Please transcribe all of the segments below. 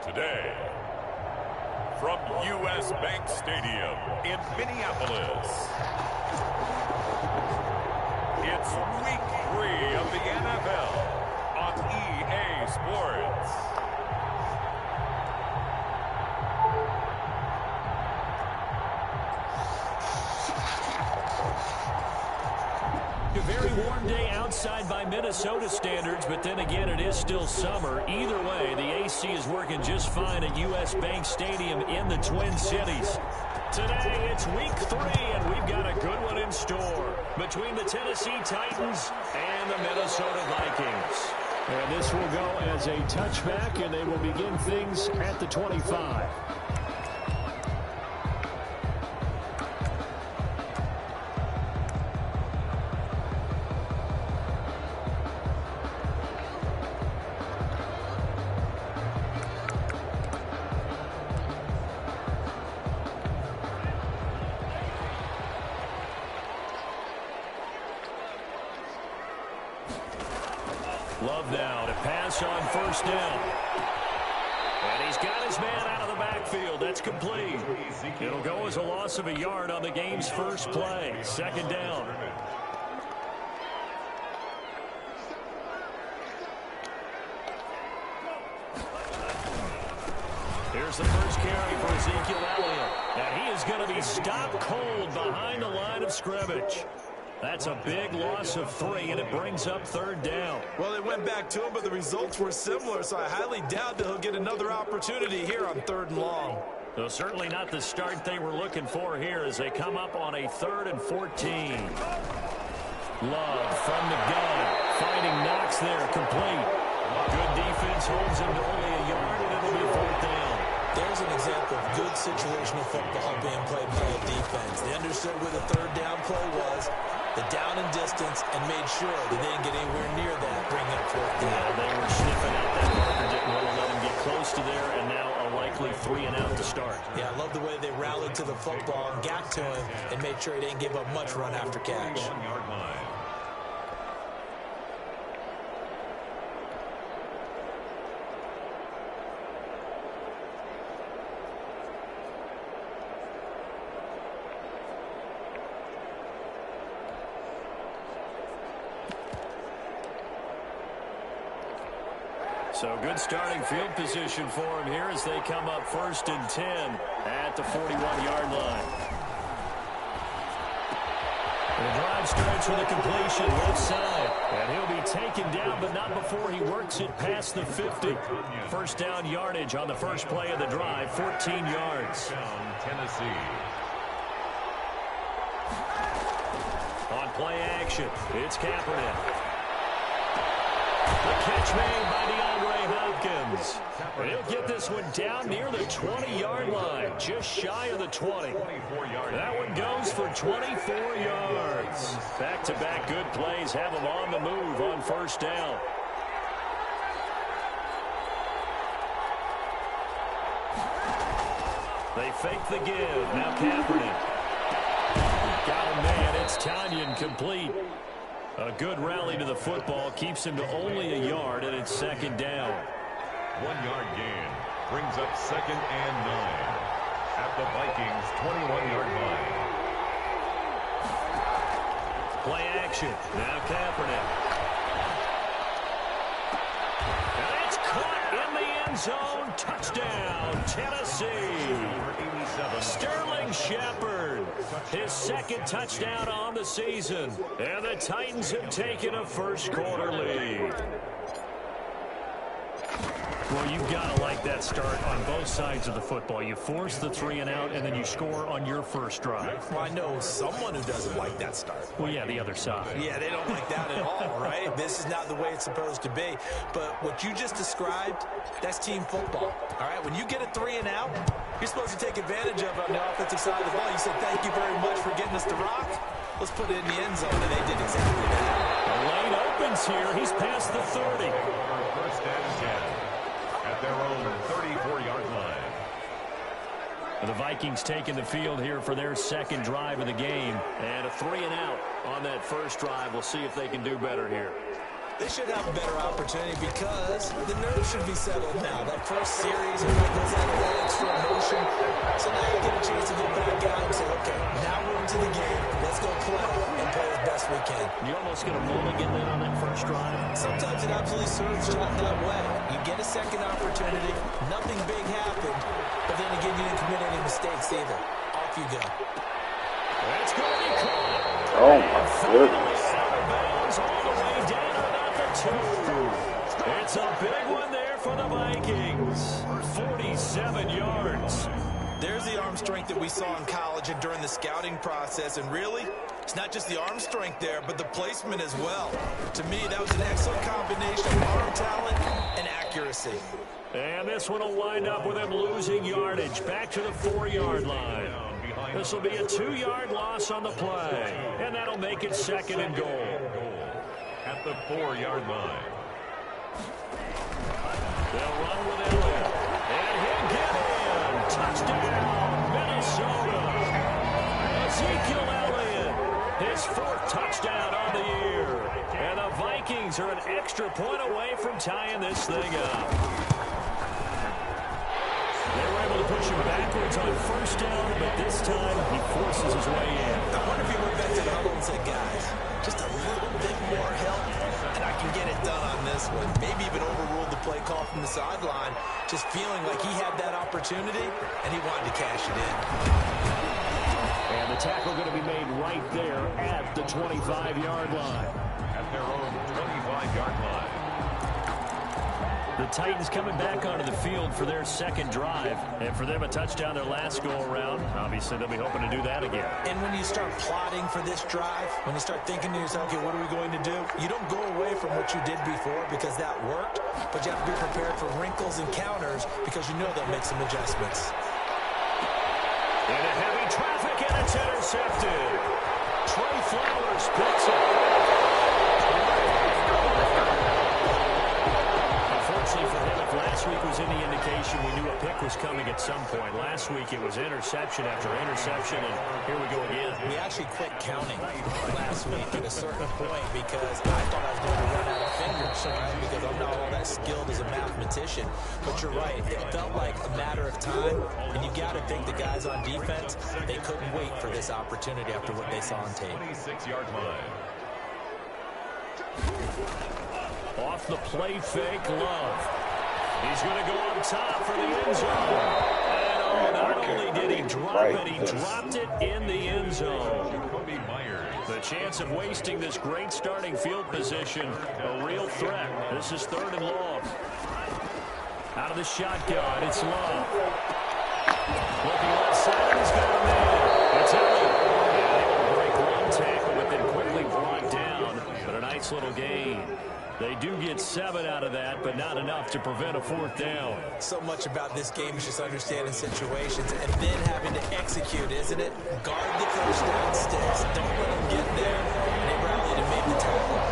Today, from U.S. Bank Stadium in Minneapolis, it's Week 3 of the NFL on EA Sports. A very warm day outside by Minnesota standards, but then again, it is still summer. Either way, the AC is working just fine at U.S. Bank Stadium in the Twin Cities. Today, it's Week 3, and we've got a good one in store between the Tennessee Titans and the Minnesota Vikings. And this will go as a touchback, and they will begin things at the 25. Love now to pass on first down. And he's got his man out of the backfield. That's complete. It'll go as a loss of a yard on the game's first play. Second down. Here's the first carry for Ezekiel Elliott. And he is going to be stopped cold behind the line of scrimmage. That's a big loss of 3, and it brings up third down. Well, they went back to him, but the results were similar, so I highly doubt that he'll get another opportunity here on 3rd and long. So certainly not the start they were looking for here as they come up on a 3rd and 14. Love from the gun, finding Knox there, complete. Good defense holds him to only a yard, and it'll be 4th down. There's an example of good situational football being played by the defense. They understood where the 3rd down play was, the down and distance, and made sure that they didn't get anywhere near that, bringing up 4th down. Yeah, they were sniffing out that marker, didn't want to let him get close to there, and now a likely 3 and out to start. Yeah, I love the way they rallied to the football and got to him and made sure he didn't give up much run after catch. 1-yard line. So good starting field position for him here as they come up 1st and 10 at the 41-yard line. The drive starts with a completion left side. And he'll be taken down, but not before he works it past the 50. First down yardage on the first play of the drive, 14 yards. Tennessee. On play action, it's Kaepernick. The catch made by DeAndre Hopkins. And he'll get this one down near the 20-yard line, just shy of the 20. That one goes for 24 yards. Back-to-back good plays have him on the move on first down. They fake the give. Now Kaepernick. Got him, man. It's Tanyan complete. A good rally to the football keeps him to only a yard, and it's second down. 1-yard gain brings up 2nd and 9 at the Vikings' 21-yard line. Play action. Now Kaepernick. And it's caught in the end zone. Touchdown, Tennessee. Sterling Shepard, his 2nd touchdown on the season. And the Titans have taken a first-quarter lead. Well, you've got to like that start on both sides of the football. You force the 3 and out, and then you score on your first drive. Well, I know someone who doesn't like that start. Well, yeah, the other side. Yeah, they don't like that at all, right? This is not the way it's supposed to be. But what you just described, that's team football, all right? When you get a 3 and out, you're supposed to take advantage of it on the offensive side of the ball. You said, thank you very much for getting us the rock. Let's put it in the end zone, and they did exactly that. The lane opens here. He's past the 30. First and 10 at their own 34-yard line. The Vikings taking the field here for their 2nd drive of the game. And a 3 and out on that first drive. We'll see if they can do better here. 2nd They should have a better opportunity because the nerves should be settled now. That first series, everybody goes out of that extra emotion. So now you get a chance to get back out and say, okay, now we're into the game. Let's go play and play as best we can. You almost get a mulligan then on that first drive. Sometimes it absolutely serves you that way. You get a second opportunity. Nothing big happened. But then again, you didn't commit any mistakes either. Off you go. That's going to be caught. Oh, my goodness. All the way down about the 2. It's a big one there for the Vikings. 47 yards. There's the arm strength that we saw in college and during the scouting process. And really, it's not just the arm strength there, but the placement as well. To me, that was an excellent combination of arm talent and accuracy. And this one will wind up with him losing yardage back to the 4-yard line. This will be a 2-yard loss on the play. And that'll make it 2nd and goal. At the 4-yard line. They'll run with Elliott. And he'll get in. Touchdown, Minnesota. Ezekiel Elliott, his 4th touchdown on the year. And the Vikings are an extra point away from tying this thing up. They were able to push him backwards on 1st down, but this time he forces his way in. I wonder if he went back to the huddle and said, guys, just a little bit more help, and I can get it done on this one. Maybe even overruled the play call from the sideline, just feeling like he had that opportunity, and he wanted to cash it in. And the tackle going to be made right there at the 25-yard line. At their own 25-yard line. The Titans coming back onto the field for their 2nd drive. And for them, a touchdown their last go-around. Obviously, they'll be hoping to do that again. And when you start plotting for this drive, when you start thinking to yourself, okay, what are we going to do? You don't go away from what you did before because that worked, but you have to be prepared for wrinkles and counters because you know they'll make some adjustments. Into heavy traffic, and it's intercepted. Trey Flowers picks it. Unfortunately for him, if last week was any indication, we knew a pick was coming at some point. Last week it was interception after interception, and here we go again. We actually quit counting last week at a certain point because I thought I was going to run out of fingers, right? Because I'm not all that skilled as a mathematician. But you're right, it felt like a matter of time, and you got to think the guys on defense, they couldn't wait for this opportunity after what they saw on tape. 26-yard line. Off the play fake, Love. He's going to go on top for the end zone. And not only did he drop it, he dropped it in the end zone. The chance of wasting this great starting field position, a real threat. This is 3rd and long. Out of the shotgun, it's Love. Looking left side, he's got him in. It's Elliott. Yeah, they will break one tackle, but then quickly brought down. But a nice little gain. They do get 7 out of that, but not enough to prevent a 4th down. So much about this game is just understanding situations and then having to execute, isn't it? Guard the first down sticks. Don't let them get there. And they rallied and made the tackle.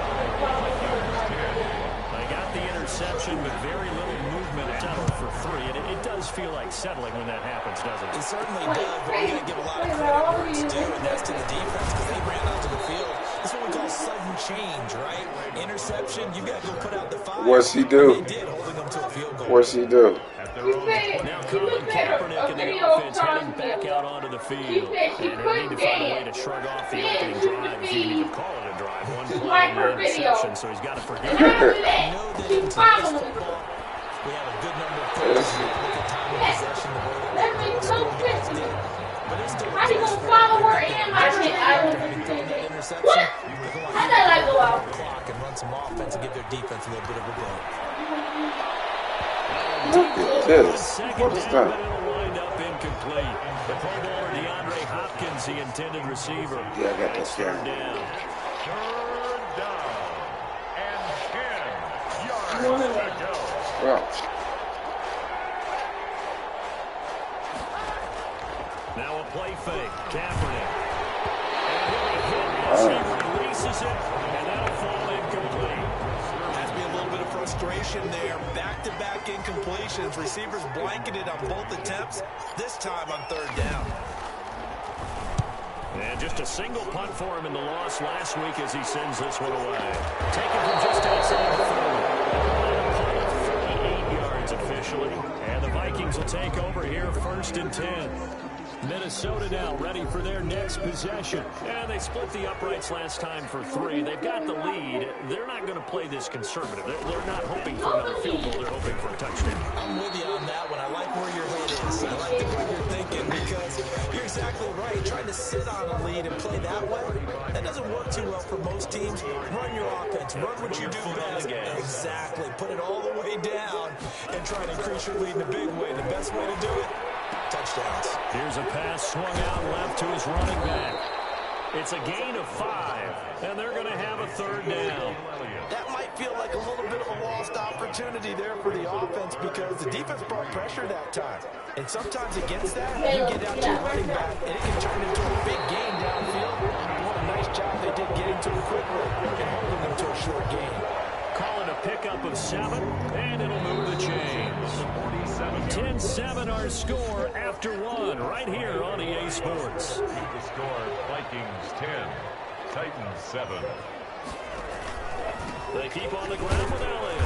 They got the interception, but very little movement. Settled for 3, and it does feel like settling when that happens, doesn't it? It certainly does, but I'm going to give a lot of credit where it's due, and that's to the defense because they ran out to the field. That's what we call sudden change, right? Interception, you got to go put out the fire. What's he do? They did, holding them to a field goal. What's he do? Now Colin Kaepernick in the offense heading back out onto the field. And they need to find a way to shrug off the opening drive, if you can even call it a drive. One play and an interception, so he's got to forget it. I know that in today's football, we have a good number of coaches who look at time of possession the way that the school guys did. But it's still a case for having thrown that interception. They're going to go the clock and run some offense and give their defense a little bit of a break. Look at this. What is that? It'll wind up incomplete. The Pro Bowler DeAndre Hopkins, the intended receiver. Yeah, I got this Third down. down. 3rd down. And 10 yards to go. Well, Now a play fake. Kaepernick. And he'll be hit as he releases it, and that'll fall incomplete. Has to be a little bit of frustration there. Back-to-back incompletions. Receivers blanketed on both attempts, this time on 3rd down. And just a single punt for him in the loss last week as he sends this one away. Taken from just outside the 30. 48 yards officially. And the Vikings will take over here 1st and 10. Minnesota now ready for their next possession. And they split the uprights last time for 3. They've got the lead. They're not going to play this conservative. They're not hoping for another field goal. They're hoping for a touchdown. I'm with you on that one. I like where your head is. I like the way you're thinking because you're exactly right. Trying to sit on a lead and play that way, that doesn't work too well for most teams. Run your offense. Run what you do best. Exactly. Put it all the way down and try to increase your lead in a big way. The best way to do it, touchdowns. Here's a pass swung out left to his running back. It's a gain of 5, and they're going to have a 3rd down. That might feel like a little bit of a lost opportunity there for the offense because the defense brought pressure that time. And sometimes against that, you get out to your running back, and it can turn into a big gain downfield. What a nice job they did getting to it quickly and holding them to a short gain. Calling a pickup of 7, and it'll move the chains. 10-7 our score after 1 right here on EA Sports. The score, Vikings 10, Titans 7. They keep on the ground with Elliott.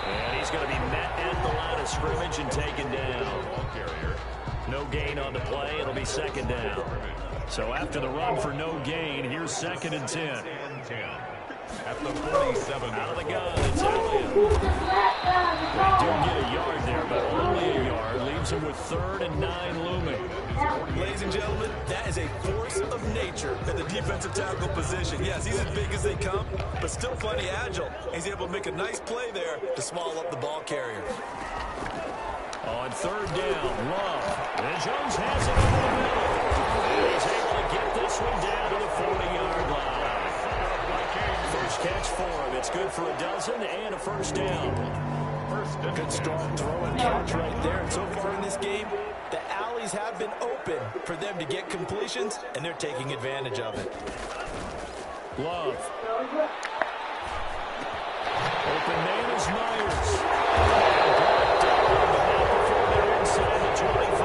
And he's going to be met at the line of scrimmage and taken down. No gain on the play. It'll be 2nd down. So after the run for no gain, here's 2nd and 10. At the 47. Out of the gun, it's Elliott. They do get a yard there, but only a yard. Leaves him with 3rd and 9 looming. Ladies and gentlemen, that is a force of nature at the defensive tackle position. Yes, he's as big as they come, but still plenty agile. He's able to make a nice play there to swallow up the ball carrier. On 3rd down, Love. And Jones has it over the middle. And he's able to get this one down to the 40-yard line. First catch for him. It's good for a dozen and a 1st down. Good strong throw and catch right there. And so far in this game, the alleys have been open for them to get completions, and they're taking advantage of it. Love. Open man is Myers. Before they're inside the 25.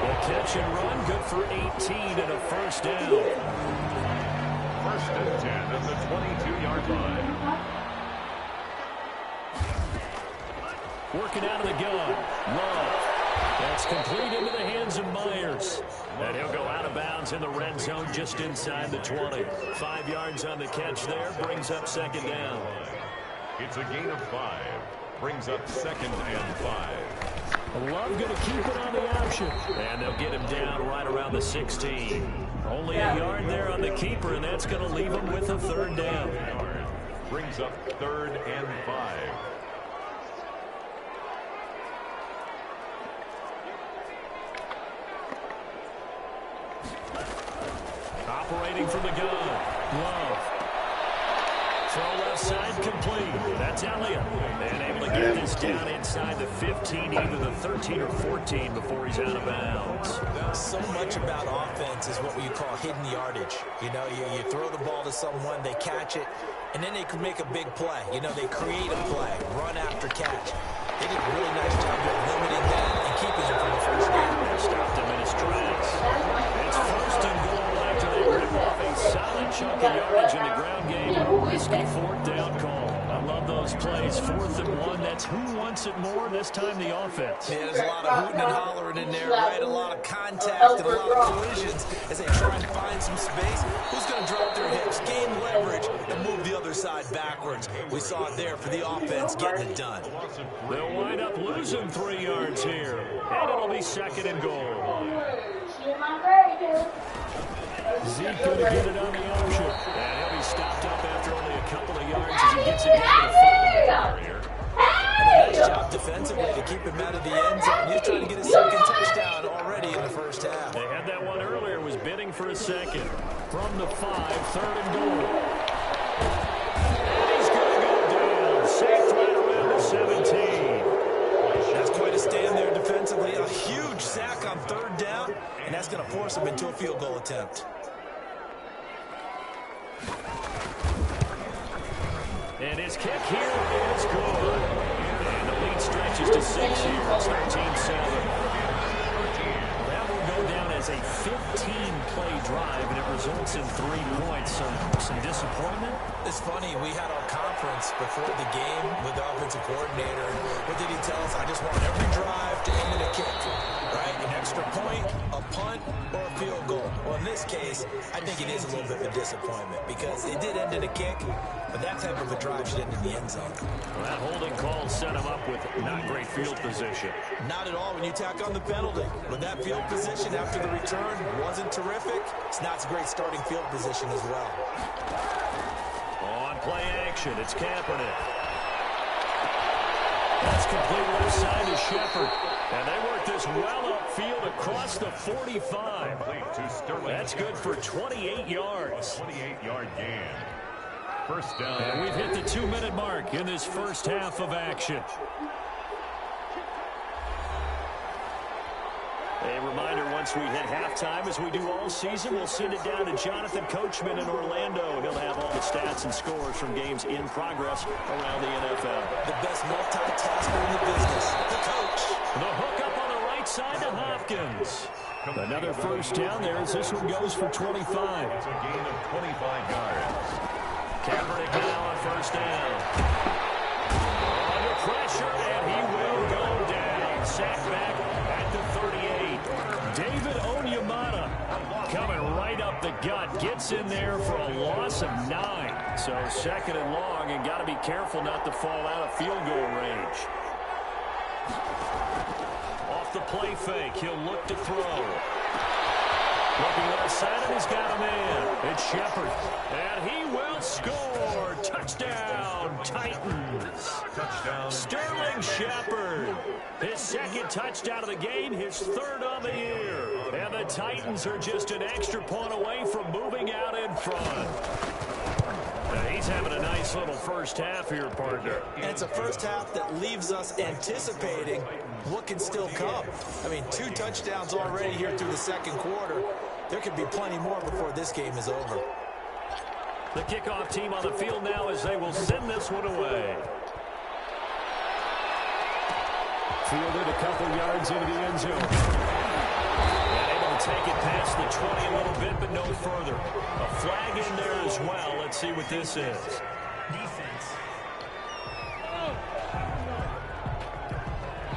The catch and run, good for 18 and a 1st down. 1st and 10 at the 22-yard line. Working out of the gun. Love. That's complete into the hands of Myers. And he'll go out of bounds in the red zone just inside the 20. 5 yards on the catch there. Brings up 2nd down. It's a gain of 5. Brings up 2nd and 5. Love going to keep it on the option. And they'll get him down right around the 16. Only a yard there on the keeper, and that's going to leave him with a 3rd down. Brings up 3rd and 5. Operating from the gun. Love. Throw left side complete. That's Elliott. And able to get this down inside the 15, either the 13 or 14 before he's out of bounds. So much about offense is what we call hidden yardage. You know, you throw the ball to someone, they catch it, and then they can make a big play. You know, they create a play, run after catch. They did a really nice job of limiting that and keeping him from the 1st down. Stopped him in his tracks. It's 1st and goal after they rip off a solid chunk of yardage in the ground game. Risky 4th down call. I love those plays. 4th and 1. That's who wants it more. This time the offense. Yeah, there's a lot of hooting and hollering in there, right? A lot of contact and a lot of collisions as they try and find some space. Who's going to drop their hips, gain leverage, and move the other side backwards? We saw it there for the offense getting it done. They'll wind up losing 3 yards here. And it'll be 2nd and goal. Zeke going to get it on the option. And he'll be stopped up after only a couple of yards as he gets it down to the 5. And a nice job defensively to keep him out of the end zone. He's trying to get a 2nd touchdown already in the 1st half. They had that one earlier, was bidding for a 2nd. From the 5, 3rd and goal. And he's going to go down. Safe right around the 17. That's quite a stand there defensively. A huge sack on 3rd down, and that's going to force him into a field goal attempt. And his kick here is good. And the lead stretches to 6 here. It's 13-7. That will go down as has a 15-play drive, and it results in 3 points. So some disappointment. It's funny. We had our conference before the game with the offensive coordinator. And what did he tell us? I just want every drive to end in a kick, right? An extra point, a punt, or a field goal. Well, in this case, I think it is a little bit of a disappointment because it did end in a kick, but that type of a drive should end in the end zone. Well, that holding call set him up with not great field position. Not at all when you tack on the penalty. But that field position after the return wasn't terrific. It's not a great starting field position as well. On play action, it's Kaepernick. That's complete left side to Shepard. And they work this well upfield across the 45. That's good for 28 yards. 28-yard gain. First down. And we've hit the 2-minute mark in this first half of action. A reminder, once we hit halftime, as we do all season, we'll send it down to Jonathan Coachman in Orlando. He'll have all the stats and scores from games in progress around the NFL. The best multitasker in the business, the coach. The hook up on the right side to Hopkins. Another first down there as this one goes for 25. It's a gain of 25 yards. Kaepernick now on first down. Under pressure, and he will go down. Sacked back at the 38. David Onyemata coming right up the gut. Gets in there for a loss of 9. So second and long, and got to be careful not to fall out of field goal range. Off the play fake, he'll look to throw. Looking left side, and he's got a man. It's Shepard, and he will score. Touchdown, Titans. Touchdown. Sterling Shepard. His second touchdown of the game, his third on the year. And the Titans are just an extra point away from moving out in front. He's having a nice little first half here, partner. And it's a first half that leaves us anticipating what can still come. I mean, 2 touchdowns already here through the second quarter. There could be plenty more before this game is over. The kickoff team on the field now as they will send this one away. Fielded a couple yards into the end zone. And able to take it past the 20 a little bit, but no further. A flag in there as well. Let's see what this is. Defense.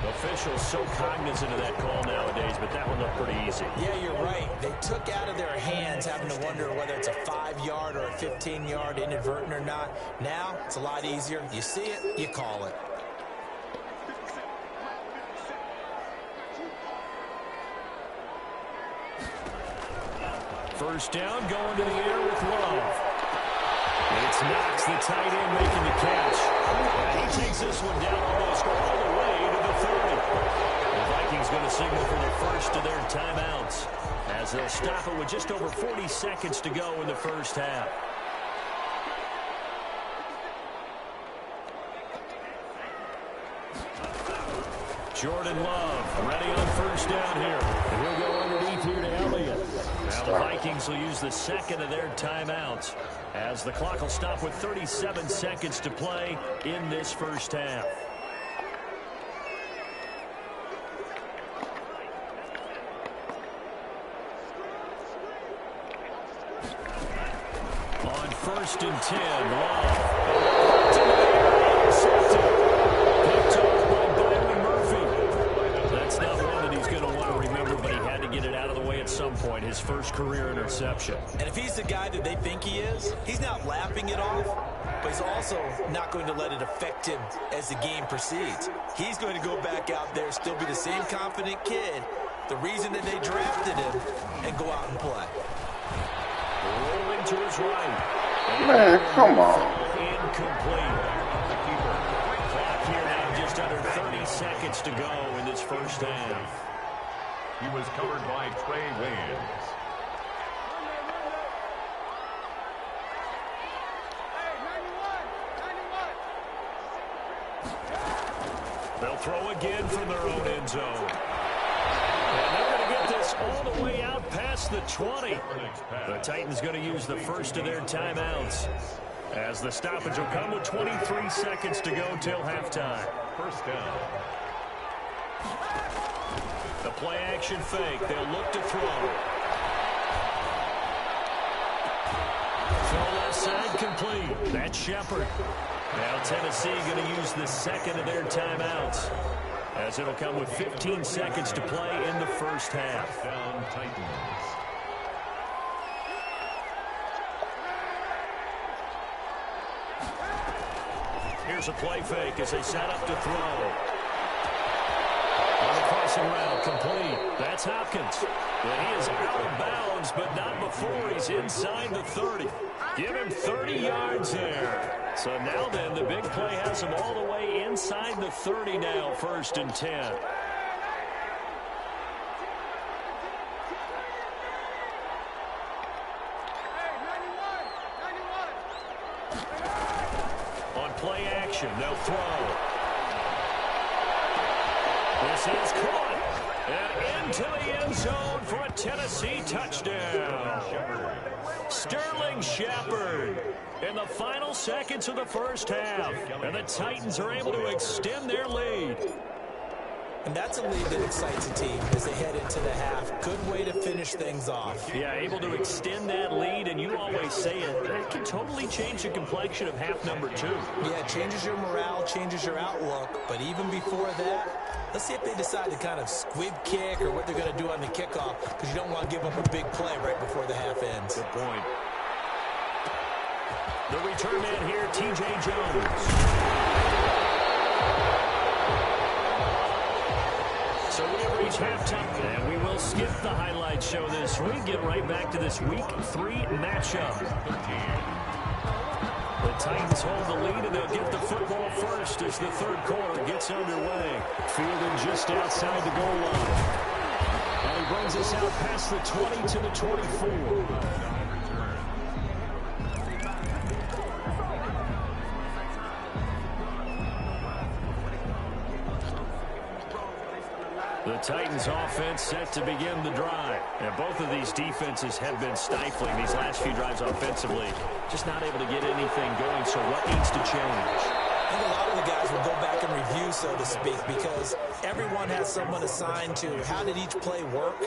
Officials so cognizant of that call nowadays, but that one looked pretty easy. Yeah, you're right. They took out of their hands having to wonder whether it's a 5-yard or a 15-yard inadvertent or not. Now, it's a lot easier. You see it, you call it. First down, going to the air with Love. It's Knox, the tight end, making the catch. And he takes this one down almost all the way to the 30. The Vikings going to signal for the first of their timeouts as they'll stop it with just over 40 seconds to go in the first half. Jordan Love ready on first down here. And he'll go underneath here to Elliott. Now the Vikings will use the second of their timeouts as the clock will stop with 37 seconds to play in this first half. On first and 10, Love. Picked off by Byron Murphy. That's not one that he's going to want to remember, but he had to get it out of the way at some point. His first career interception. And if he's the guy that they think he is, he's not laughing it off, but he's also not going to let it affect him as the game proceeds. He's going to go back out there, still be the same confident kid, the reason that they drafted him, and go out and play. Rolling to his right. Man, come on. Incomplete. Clock here now just under 30 seconds to go in this first half. He was covered by Trey Waynes. They'll throw again from their own end zone. And they're going to get this all the way out past the 20. The Titans going to use the first of their timeouts as the stoppage will come with 23 seconds to go till halftime. First down. The play action fake. They'll look to throw. Throw left side complete. That's Shepard. Now Tennessee going to use the second of their timeouts, as it'll come with 15 seconds to play in the first half. Down Titans. Here's a play fake as they set up to throw. On the crossing route, complete. That's Hopkins. And he is out of bounds, but not before he's inside the 30. Give him 30 yards there. So now then, the big play has him all the way inside the 30 now, 1st and 10. On play action, they'll throw. This is caught. And into the end zone for a Tennessee touchdown. Sterling Shepard in the final seconds of the first half. And the Titans are able to extend their lead. And that's a lead that excites a team as they head into the half. Good way to finish things off. Yeah, able to extend that lead, and you always say it, that can totally change the complexion of half number 2. Yeah, it changes your morale, changes your outlook. But even before that, let's see if they decide to kind of squib kick or what they're going to do on the kickoff, because you don't want to give up a big play right before the half ends. Good point. The return man here, T.J. Jones. So we have reached halftime, and we will skip the highlight show this week. Get right back to this Week 3 matchup. The Titans hold the lead, and they'll get the football first as the third quarter gets underway. Fielding just outside the goal line. And he brings us out past the 20 to the 24. The Titans offense set to begin the drive. And both of these defenses have been stifling these last few drives offensively. Just not able to get anything going, so what needs to change? I think a lot of the guys will go back and review, so to speak, because everyone has someone assigned to how did each play work.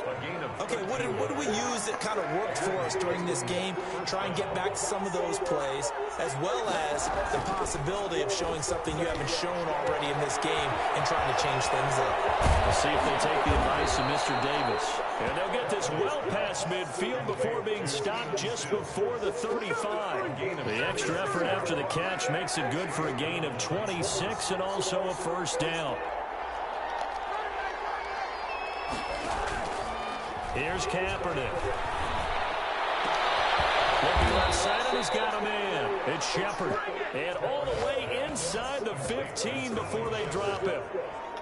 Okay, what did we use that kind of worked for us during this game? Try and get back to some of those plays, as well as the possibility of showing something you haven't shown already in this game and trying to change things up. We'll see if they take the advice of Mr. Davis. And they'll get this well past midfield before being stopped just before the 35. The extra effort after the catch makes it good for a gain of 26 and also a first down. Here's Kaepernick. Looking left side, and he's got a man. It's Shepard. And all the way inside the 15 before they drop him.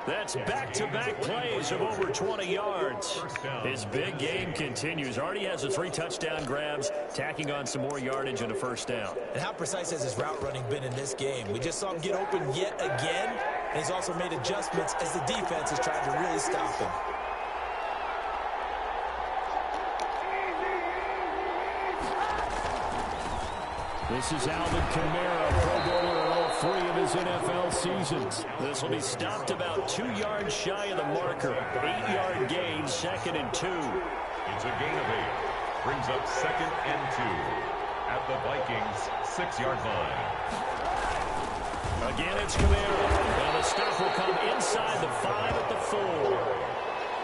That's back-to-back plays of over 20 yards. His big game continues. Already has the 3 touchdown grabs, tacking on some more yardage and a first down. And how precise has his route running been in this game? We just saw him get open yet again, and he's also made adjustments as the defense has tried to really stop him. This is Alvin Kamara, Pro Bowler in all 3 of his NFL seasons. This will be stopped about 2 yards shy of the marker. 8-yard gain, 2nd and 2. It's a gain of 8. Brings up 2nd and 2 at the Vikings' 6-yard line. Again, it's Kamara. Now the stop will come inside the 5 at the 4.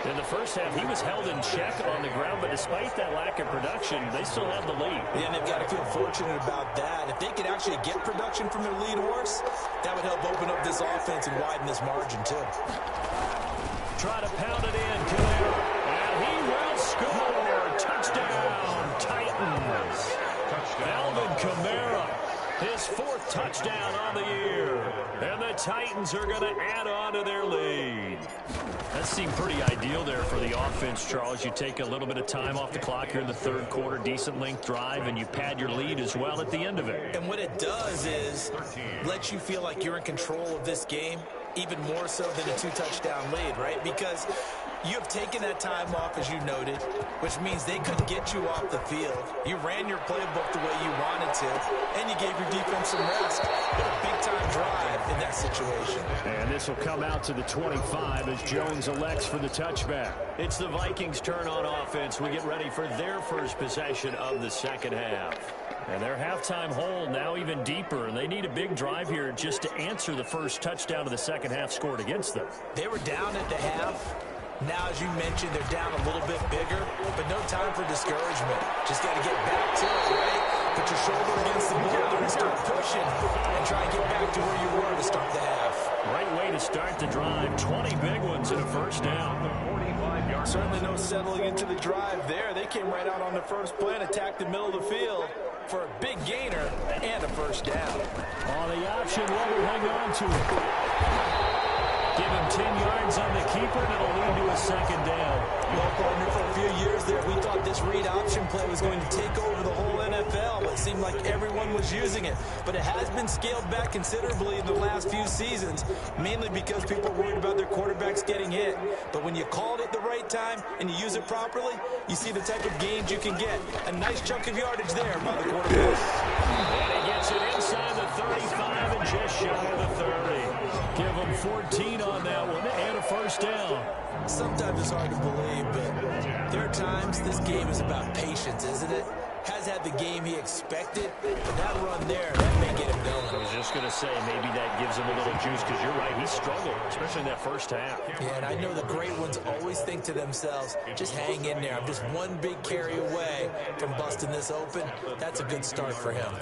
In the first half, he was held in check on the ground, but despite that lack of production, they still have the lead. Yeah, and they've got to feel fortunate about that. If they could actually get production from their lead horse, that would help open up this offense and widen this margin, too. Try to pound it in, Kamara. And he will score. Touchdown, Titans. Alvin Kamara, his 4th touchdown on the year. And the Titans are going to add on to their lead. That seemed pretty ideal there for the offense, Charles. You take a little bit of time off the clock here in the third quarter, decent length drive, and you pad your lead as well at the end of it. And what it does is let you feel like you're in control of this game, even more so than a 2-touchdown lead, right? Because You have taken that time off, as you noted, which means they couldn't get you off the field. You ran your playbook the way you wanted to, and you gave your defense some rest. What a big-time drive in that situation. And this will come out to the 25 as Jones elects for the touchback. It's the Vikings' turn on offense. We get ready for their first possession of the second half. And their halftime hole now even deeper, and they need a big drive here just to answer the first touchdown of the second half scored against them. They were down at the half. Now, as you mentioned, they're down a little bit bigger, but no time for discouragement. Just got to get back to it, right? Put your shoulder against the boulder and start pushing and try and get back to where you were to start the half. Great way to start the drive. 20 big ones and a first down. Certainly no settling into the drive there. They came right out on the first play and attacked the middle of the field for a big gainer and a first down. On the option, what will hang on to it? Give him 10 yards on the keeper, and it'll lead to a second down. Well, partner, for a few years there, we thought this read option play was going to take over the whole NFL. It seemed like everyone was using it. But it has been scaled back considerably in the last few seasons, mainly because people are worried about their quarterbacks getting hit. But when you call it at the right time and you use it properly, you see the type of gains you can get. A nice chunk of yardage there by the quarterback. And he gets it inside the 35 and just shy of the 30. Give him 14 on that one and a first down. Sometimes it's hard to believe, but there are times this game is about patience, isn't it? Has had the game he expected, but that run there, that may get him going. I was just going to say, maybe that gives him a little juice, because you're right, he struggled, especially in that first half. Yeah, and I know the great ones always think to themselves, just hang in there. I'm just one big carry away from busting this open. That's a good start for him.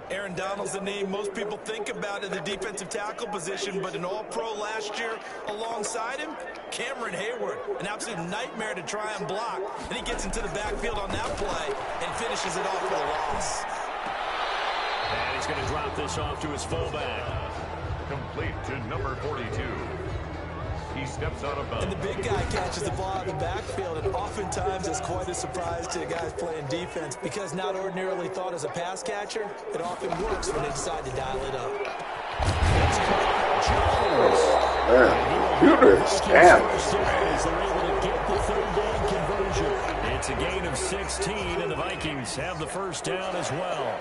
Aaron Donald's the name most people think about in the defensive tackle position, but an all-pro last year alongside him, Cameron Hayward, an absolute nightmare to try and block. And he gets into the backfield on that play and finishes it off for a loss. And he's going to drop this off to his fullback. Complete to number 42. He steps out of bounds. And the big guy catches the ball out of the backfield, and oftentimes it's quite a surprise to the guys playing defense, because not ordinarily thought as a pass catcher, it often works when they decide to dial it up. Man, computer is damn. It's a gain of 16, and the Vikings have the first down as well.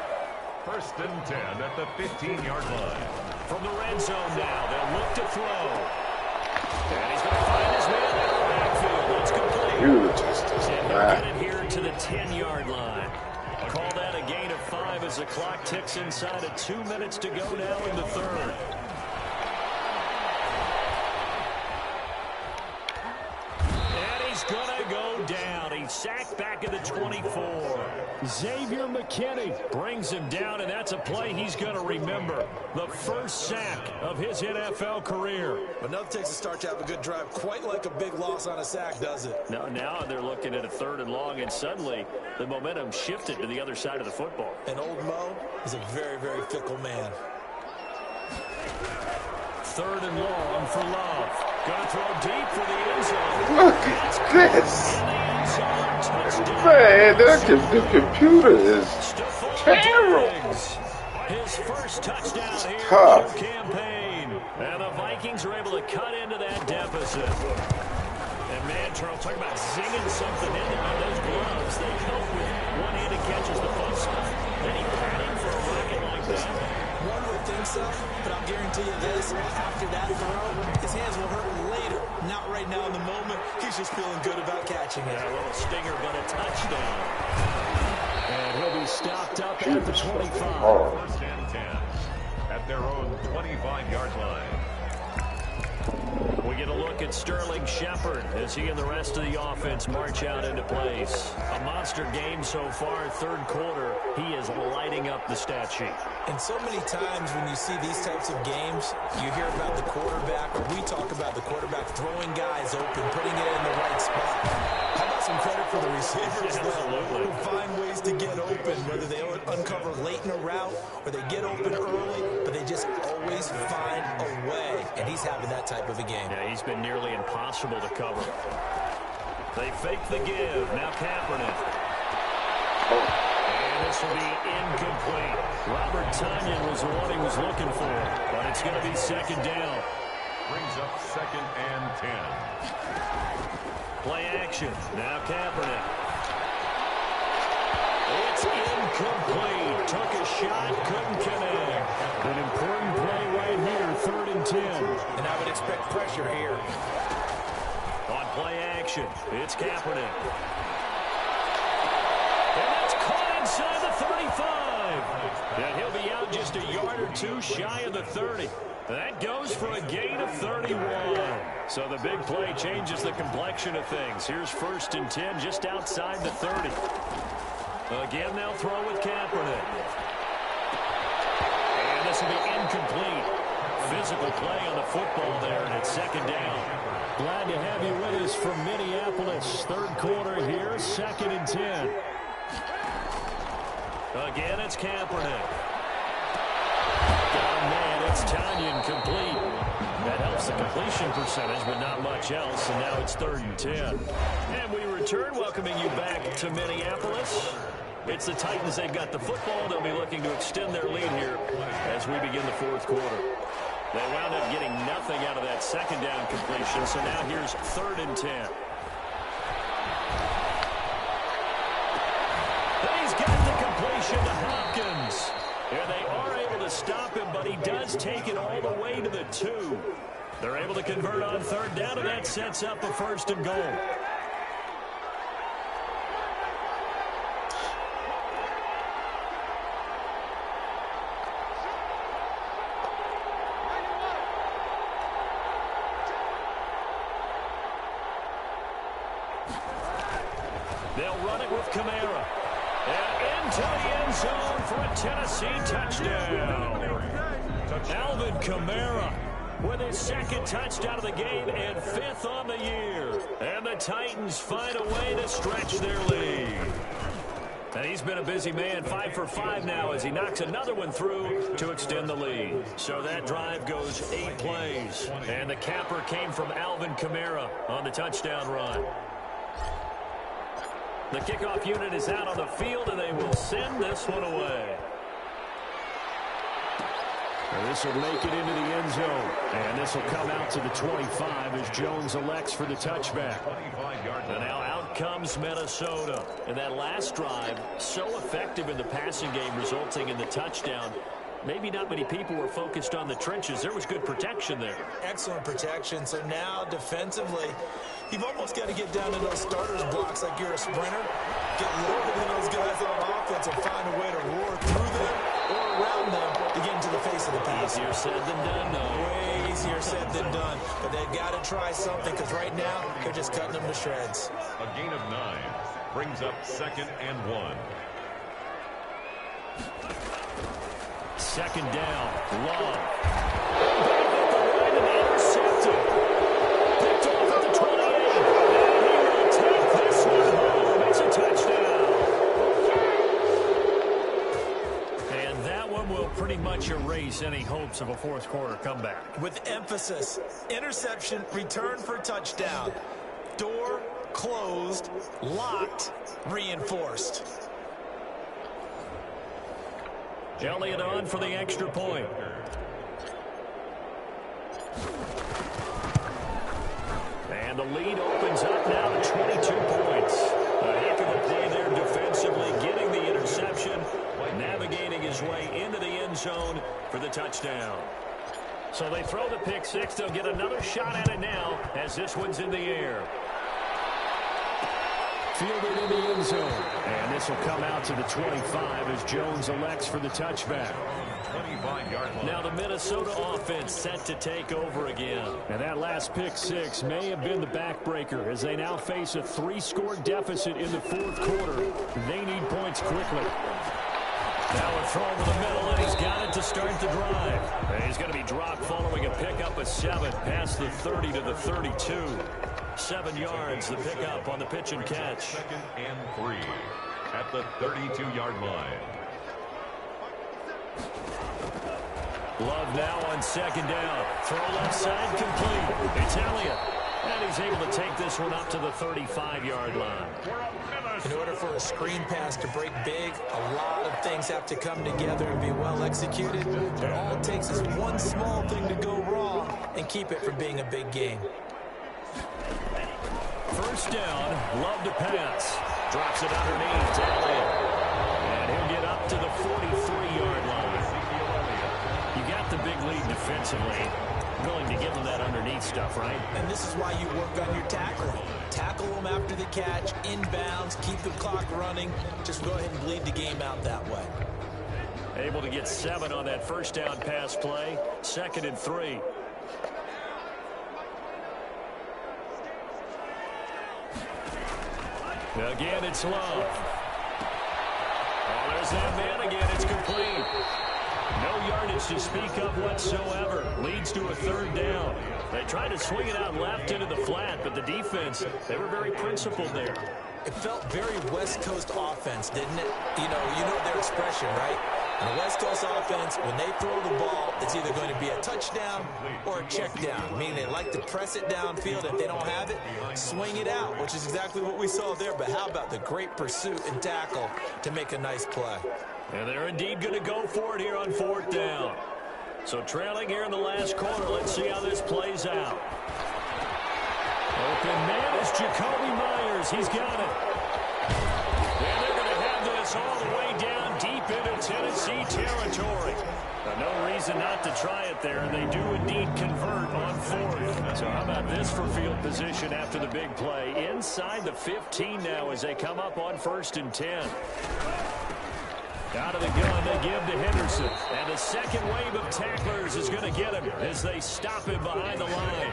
First and 10 at the 15-yard line. From the red zone now, they'll look to throw. And he's going to find his man in the backfield. It's complete. You just And they'll get it here to the 10-yard line. Call that a gain of 5 as the clock ticks inside of 2 minutes to go now in the third. And he's going to go down. He's sacked back at the 24. Xavier McKinney brings him down, and that's a play he's going to remember. The first sack of his NFL career. But nothing takes a start to have a good drive, quite like a big loss on a sack, does it? Now they're looking at a 3rd and long, and suddenly the momentum shifted to the other side of the football. And old Mo is a very, very fickle man. 3rd and long for Love. Gonna throw deep for the end zone. look at this. Man, the computer is terrible. His first touchdown here Tough. in the campaign. And the Vikings are able to cut into that deficit. And man, Charles, talk about zinging something in there on those gloves. They help with one-handed catches the football. Any padding for a rocket like that? One would think so, but I'll guarantee you this, after that throw, his hands will hurt later. Not right now in the moment. He's just feeling good about catching it. Yeah, a little stinger, but a touchdown. And he'll be stopped up at the 25. First and 10 at their own 25-yard line. We get a look at Sterling Shepard as he and the rest of the offense march out into place. A monster game so far, 3rd quarter. He is lighting up the stat sheet. And so many times when you see these types of games, you hear about the quarterback, or we talk about the quarterback throwing guys open, putting it in the right spot. How about some credit for the receivers? Absolutely. Who find ways to get open, whether they uncover late in a route or they get open early, but they just always find a way. And he's having that type of a game. Yeah, he's been nearly impossible to cover. They fake the give. Now Kaepernick. And this will be incomplete. Robert Tonyan was the one he was looking for, but it's going to be 2nd down. Brings up 2nd and 10. Play action. Now Kaepernick. It's incomplete. Took a shot, couldn't connect. An important play right here, 3rd and 10. And I would expect pressure here. On play action, it's Kaepernick. And that's caught inside the 35. And he'll be out just a yard or two shy of the 30. That goes for a gain of 31. So the big play changes the complexion of things. Here's 1st and 10 just outside the 30. Again, they'll throw with Kaepernick. And this will be incomplete. Physical play on the football there, and it's 2nd down. Glad to have you with us from Minneapolis. 3rd quarter here, 2nd and 10. Again, it's Kaepernick. Oh, man, it's Tanyan complete. That helps the completion percentage, but not much else, and now it's 3rd and 10. And we return, welcoming you back to Minneapolis. It's the Titans. They've got the football. They'll be looking to extend their lead here as we begin the 4th quarter. They wound up getting nothing out of that 2nd down completion, so now here's 3rd and 10. He's got the completion to Hopkins. And they are able to stop him, but he does take it all the way to the 2. They're able to convert on 3rd down, and that sets up a 1st and goal. They'll run it with Kamara. And into the end zone for a Tennessee touchdown. Alvin Kamara with his 2nd touchdown of the game and 5th on the year. And the Titans find a way to stretch their lead. And he's been a busy man, 5 for 5 now as he knocks another one through to extend the lead. So that drive goes 8 plays. And the capper came from Alvin Kamara on the touchdown run. The kickoff unit is out on the field, and they will send this one away. And this will make it into the end zone. And this will come out to the 25 as Jones elects for the touchback. And now out comes Minnesota. And that last drive, so effective in the passing game, resulting in the touchdown. Maybe not many people were focused on the trenches. There was good protection there. Excellent protection. So now defensively, you've almost got to get down in those starters blocks like you're a sprinter. Get lower than those guys on offense and find a way to roar through them or around them to get into the face of the pass. Easier said than done, though. Way easier said than done. But they've got to try something because right now they're just cutting them to shreds. A gain of 9 brings up 2nd and 1. 2nd down. Love. Intercepted. Picked off at the 28. And he will take this one home. It's a touchdown. And that one will pretty much erase any hopes of a 4th quarter comeback. With emphasis, interception, return for touchdown. Door closed, locked, reinforced. Elliott on for the extra point. And the lead opens up now to 22 points. A heck of a play there defensively, getting the interception, navigating his way into the end zone for the touchdown. So they throw the pick 6. They'll get another shot at it now as this one's in the air. Fielded in the end zone. And this will come out to the 25 as Jones elects for the touchback. 25-yard line. Now the Minnesota offense set to take over again. And that last pick 6 may have been the backbreaker as they now face a 3-score deficit in the 4th quarter. They need points quickly. Now a throw over the middle, and he's got it to start the drive. And he's going to be dropped following a pickup of 7 past the 30 to the 32. 7 yards, the pickup on the pitch and catch. 2nd and 3 at the 32-yard line. Love now on 2nd down. Throw left side complete. It's Elliott. And he's able to take this one up to the 35-yard line. In order for a screen pass to break big, a lot of things have to come together and be well executed. But all it takes is one small thing to go wrong, and keep it from being a big game. First down, Love to pass. Drops it underneath to Elliott. And he'll get up to the 43-yard line. You got the big lead defensively. Willing to give them that underneath stuff, right? And this is why you work on your tackling. Tackle them after the catch, inbounds, keep the clock running. Just go ahead and bleed the game out that way. Able to get 7 on that first down pass play. 2nd and 3. Again, it's Love. Oh, there's that man again. It's complete. No yardage to speak of whatsoever. Leads to a 3rd down. They tried to swing it out left into the flat, but the defense, they were very principled there. It felt very West Coast offense, didn't it? You know their expression, right? In a West Coast offense, when they throw the ball, it's either going to be a touchdown or a check down, meaning they like to press it downfield. If they don't have it, swing it out, which is exactly what we saw there. But how about the great pursuit and tackle to make a nice play? And they're indeed going to go for it here on 4th down. So trailing here in the last quarter. Let's see how this plays out. Open man is Jacoby Myers. He's got it. And they're going to have this all the way down deep into Tennessee territory. No reason not to try it there, and they do indeed convert on 4th. So how about this for field position after the big play? Inside the 15 now as they come up on 1st and 10. Out of the gun, they give to Henderson. And the second wave of tacklers is going to get him as they stop him behind the line.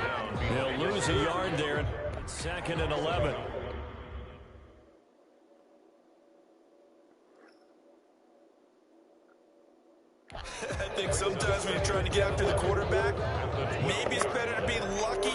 They'll lose a yard there. 2nd and 11. I think sometimes when you're trying to get after the quarterback, maybe it's better to be lucky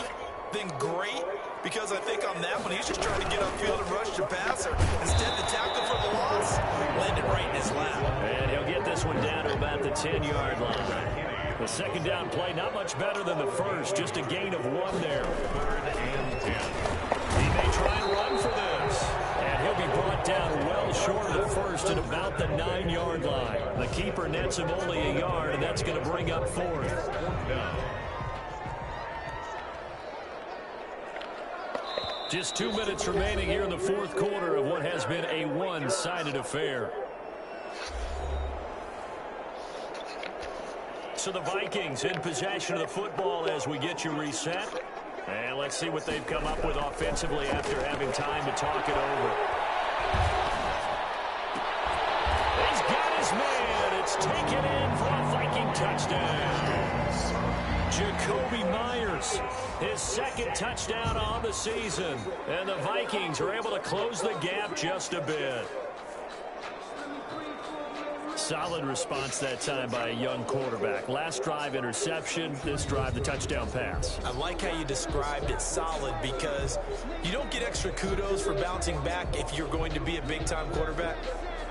than great, because I think on that one, he's just trying to get upfield and rush the passer. Instead, the tackle for the loss landed right in his lap. And he'll get this one down to about the 10-yard line. The 2nd down play, not much better than the first, just a gain of 1 there. 3rd and 10. He may try and run for this. And he'll be brought down well short of the first at about the 9-yard line. The keeper nets him only a yard, and that's going to bring up 4th. Just 2 minutes remaining here in the 4th quarter of what has been a one-sided affair. So the Vikings in possession of the football as we get you reset. And let's see what they've come up with offensively after having time to talk it over. He's got his man. It's taken in for a Viking touchdown. Jacoby Myers, his 2nd touchdown on the season. And the Vikings are able to close the gap just a bit. Solid response that time by a young quarterback. Last drive, interception. This drive, the touchdown pass. I like how you described it, solid, because you don't get extra kudos for bouncing back if you're going to be a big-time quarterback.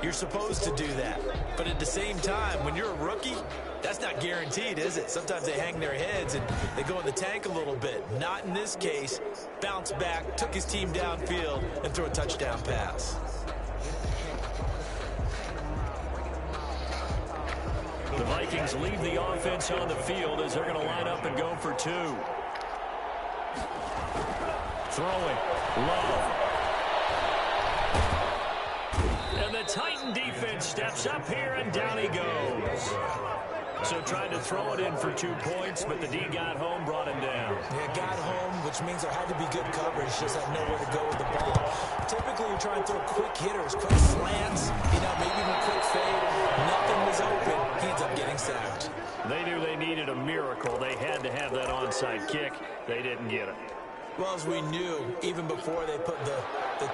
You're supposed to do that. But at the same time, when you're a rookie, that's not guaranteed, is it? Sometimes they hang their heads and they go in the tank a little bit. Not in this case. Bounce back, took his team downfield, and threw a touchdown pass. The Vikings leave the offense on the field as they're going to line up and go for 2. Throwing. Love. And the Titan defense steps up here, and down he goes. So tried to throw it in for 2 points, but the D got home, brought him down. Yeah, got home, which means there had to be good coverage, just had nowhere to go with the ball. Typically, you're trying to throw quick hitters, quick slants, maybe even quick fade. Nothing was open. He ends up getting sacked. They knew they needed a miracle. They had to have that onside kick. They didn't get it. Well, as we knew, even before they put the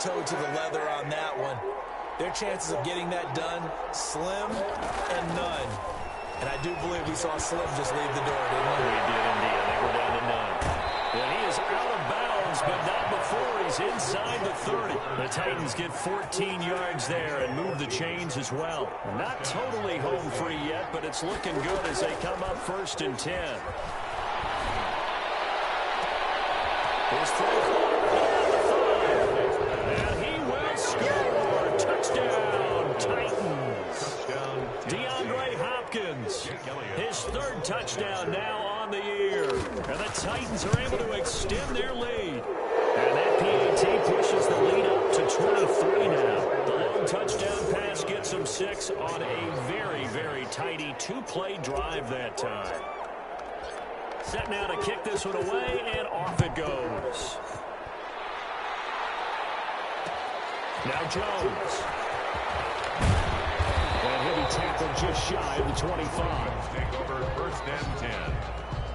toe to the leather on that one, their chances of getting that done, slim and none. And I do believe we saw Slim just leave the door, didn't we? We did indeed. I think we're down to none. And he is out of bounds, but not before he's inside the 30. The Titans get 14 yards there and move the chains as well. Not totally home free yet, but it's looking good as they come up 1st and 10. Here's Frank and he will score. Touchdown, Titans. DeAndre Hopkins, his 3rd touchdown now on the year. able to extend their lead. And that PAT pushes the lead up to 23 now. The long touchdown pass gets them 6 on a very, very tidy 2-play drive that time. Set now to kick this one away, and off it goes. Now Jones. And he'll be tackled just shy of the 25. Take over first and 10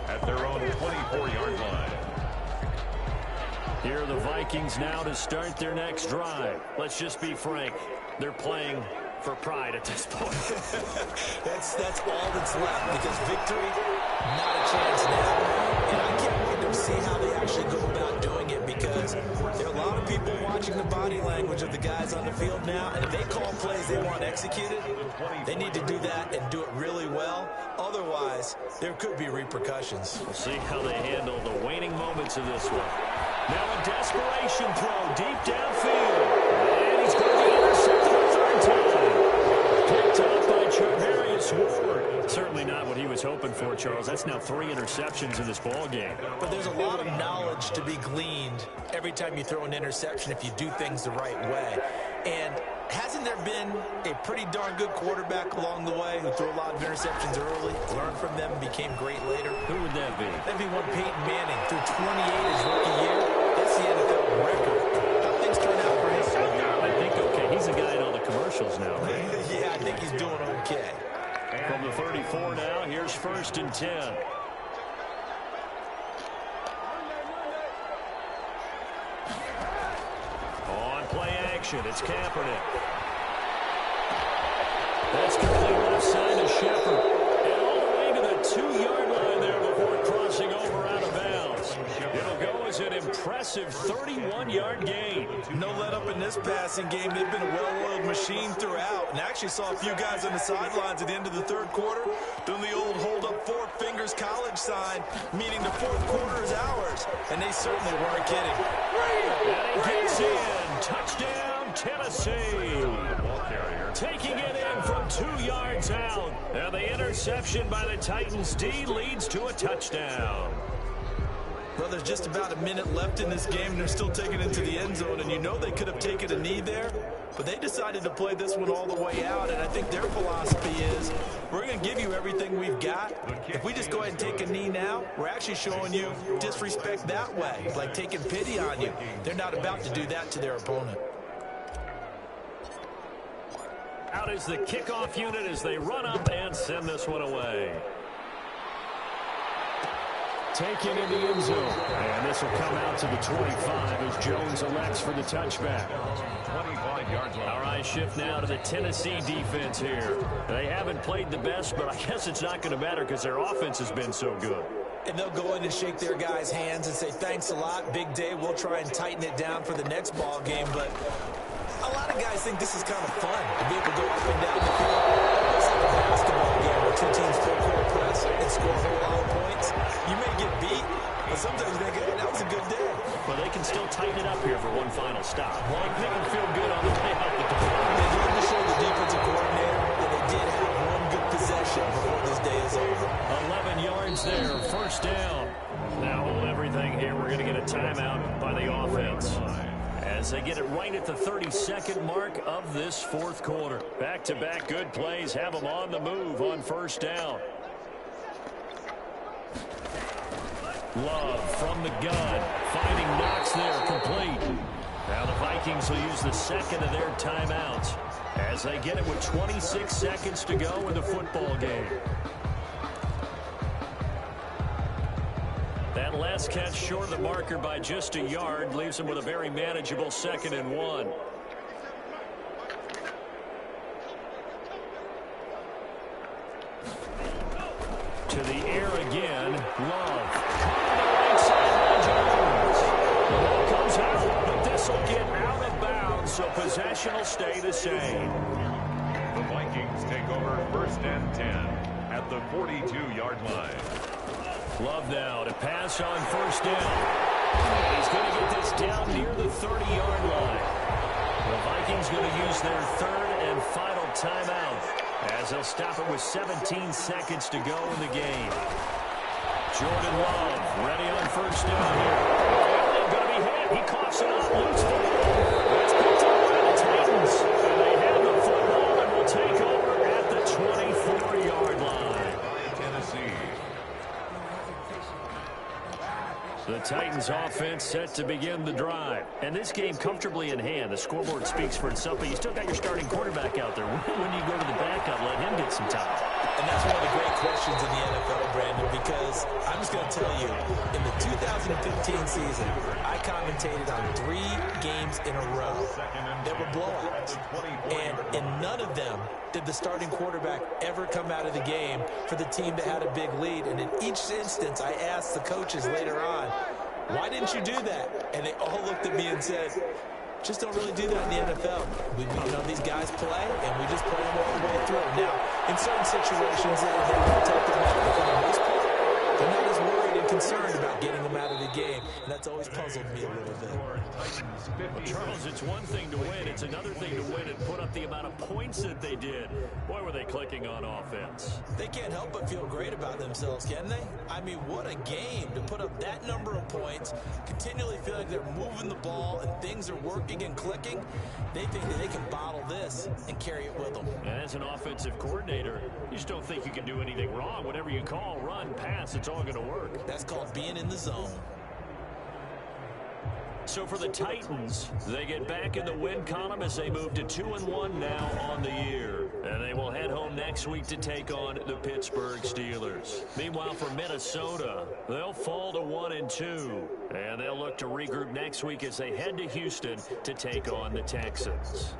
at their own 24-yard line. Here are the Vikings now to start their next drive. Let's just be frank. They're playing for pride at this point. that's all that's left, because victory, not a chance now. And I can't wait to see how they actually go about doing it, because there are a lot of people watching the body language of the guys on the field now, and if they call plays they want executed, they need to do that and do it really well. Otherwise, there could be repercussions. We'll see how they handle the waning moments of this one. Now a desperation throw deep downfield. And he's going to be intercepted a third time. Picked up by Charvarius Ward. Certainly not what he was hoping for, Charles. That's now 3 interceptions in this ball game. But there's a lot of knowledge to be gleaned every time you throw an interception if you do things the right way. And hasn't there been a pretty darn good quarterback along the way who threw a lot of interceptions early, learned from them, and became great later? Who would that be? That'd be one Peyton Manning. Threw 28 his rookie year. That's the NFL record. How things turn out for him? I think okay. He's a guy in all the commercials now, right? Yeah, I think he's doing okay. From the 34 now, here's first and 10. On play action, it's Kaepernick. That's complete left side to Shepard. And all the way to the 2-yard line there before crossing over out of bounds. It'll go as an impressive 31-yard gain. No let up in this passing game. They've been a well-oiled machine throughout. And actually saw a few guys on the sidelines at the end of the third quarter doing the old hold up 4 fingers college sign, meaning the fourth quarter is ours. And they certainly weren't kidding. And he gets in. Touchdown, Tennessee. Taking it in from 2 yards out. And the interception by the Titans D leads to a touchdown. Well, there's just about a minute left in this game, and they're still taking it to the end zone. And you know they could have taken a knee there, but they decided to play this one all the way out. And I think their philosophy is, we're going to give you everything we've got. If we just go ahead and take a knee now, we're actually showing you disrespect that way, like taking pity on you. They're not about to do that to their opponent. Out is the kickoff unit as they run up and send this one away. Taken in the end zone. And this will come out to the 25 as Jones elects for the touchback. 25-yard line. All right, shift now to the Tennessee defense here. They haven't played the best, but I guess it's not going to matter because their offense has been so good. And they'll go in and shake their guys' hands and say, thanks a lot, big day. We'll try and tighten it down for the next ball game. But a lot of guys think this is kind of fun to be able to go up and down the field. It's like a basketball game where 2 teams full-court press and score a whole lot of points. You may get beat, but sometimes you think, hey, that was a good day. But they can still tighten it up here for one final stop. Like, make them feel good on the way out the door. They love to show the defensive coordinator that they did have one good possession before this day is over. 11 yards there, first down. Now hold everything here. We're going to get a timeout by the offense. As they get it right at the 32nd mark of this fourth quarter. Back-to-back good plays have them on the move on first down. Love from the gun, finding Knox there, complete. Now the Vikings will use the second of their timeouts as they get it with 26 seconds to go in the football game. That last catch short of the marker by just a yard leaves them with a very manageable 2nd and 1. To the air again, Love. Right side Jones. The ball comes out, but this will get out of bounds, so possession will stay the same. The Vikings take over first and 10 at the 42-yard line. Love now to pass on first down. He's going to get this down near the 30-yard line. The Vikings going to use their 3rd and final timeout as they'll stop it with 17 seconds to go in the game. Jordan Love ready on first down here. Going to be hit. He coughs it up. Loose football. It's picked up by the Titans. And they have the football and will take over at the 24-yard line. Tennessee. The Titans offense set to begin the drive. And this game comfortably in hand. The scoreboard speaks for itself, but you still got your starting quarterback out there. When do you go to the backup, let him get some time? And that's one of the great questions in the NFL, Brandon, because I'm just going to tell you, in the 2015 season, I commentated on 3 games in a row that were blowouts. And in none of them did the starting quarterback ever come out of the game for the team that had a big lead. And in each instance, I asked the coaches later on, why didn't you do that? And they all looked at me and said, just don't really do that in the NFL. We know these guys play, and we just play them all the way through. Now, in certain situations, they're protected now, but for the most part, they're not as worried and concerned about getting them out of the game, and that's always puzzled me a little bit. Well, Charles, it's one thing to win. It's another thing to win and put up the amount of points that they did. Boy, were they clicking on offense. They can't help but feel great about themselves, can they? I mean, what a game to put up that number of points, continually feel like they're moving the ball and things are working and clicking. They think that they can bottle this and carry it with them. And as an offensive coordinator, you just don't think you can do anything wrong. Whatever you call, run, pass, it's all going to work. That's called being in the zone. So for the Titans, they get back in the win column as they move to 2-1 now on the year. And they will head home next week to take on the Pittsburgh Steelers. Meanwhile, for Minnesota, they'll fall to 1-2. And they'll look to regroup next week as they head to Houston to take on the Texans.